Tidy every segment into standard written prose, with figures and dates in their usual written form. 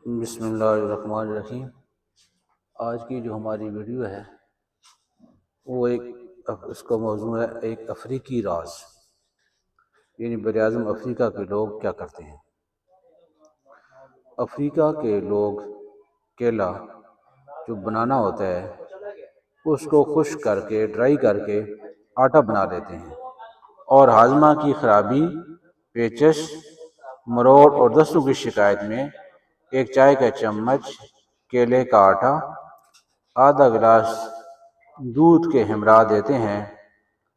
بسم اللہ الرحمن الرحیم۔ آج کی جو ہماری ویڈیو ہے وہ اس کا موضوع ہے ایک افریقی راز، یعنی براعظم افریقہ کے لوگ کیا کرتے ہیں۔ افریقہ کے لوگ کیلا جو بنانا ہوتا ہے اس کو خشک کر کے ڈرائی کر کے آٹا بنا لیتے ہیں، اور ہاضمہ کی خرابی، پیچش، مروڑ اور دستوں کی شکایت میں ایک چائے کا چمچ کیلے کا آٹا، آدھا گلاس دودھ کے ہمراہ دیتے ہیں،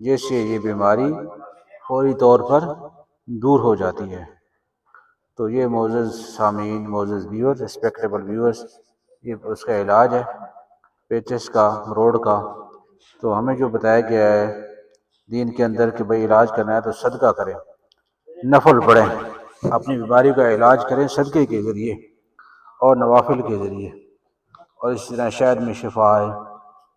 جس سے یہ بیماری فوری طور پر دور ہو جاتی ہے۔ تو یہ معزز سامعین، معزز ویورز، ریسپیکٹیبل ویورز، یہ اس کا علاج ہے پیچس کا، مروڑ کا۔ تو ہمیں جو بتایا گیا ہے دین کے اندر کہ بھئی علاج کرنا ہے تو صدقہ کریں، نفل پڑھیں، اپنی بیماری کا علاج کریں صدقے کے ذریعے اور نوافل کے ذریعے۔ اور اس طرح شہد میں شفا ہے،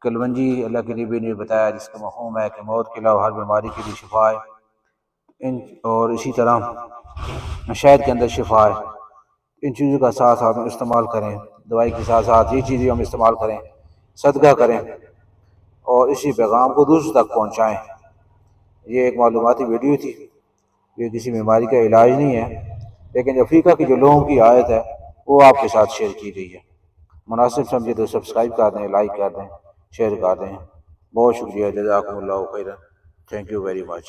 کلونجی اللہ کے نبی نے بتایا جس کا مفہوم ہے کہ موت کے علاوہ ہر بیماری کے لیے شفا ہے، اور اسی طرح شہد کے اندر شفا ہے۔ ان چیزوں کا ساتھ ہم استعمال کریں، دوائی کے ساتھ ساتھ یہ چیزیں ہم استعمال کریں، صدقہ کریں اور اسی پیغام کو دوسروں تک پہنچائیں۔ یہ ایک معلوماتی ویڈیو تھی، یہ کسی بیماری کا علاج نہیں ہے، لیکن افریقہ کے جو لوگوں کی عادت ہے وہ آپ کے ساتھ شیئر کی گئی ہے۔ مناسب سمجھے تو سبسکرائب کر دیں، لائک کر دیں، شیئر کر دیں۔ بہت شکریہ، جزاکم اللہ خیرا، تھینک یو ویری مچ۔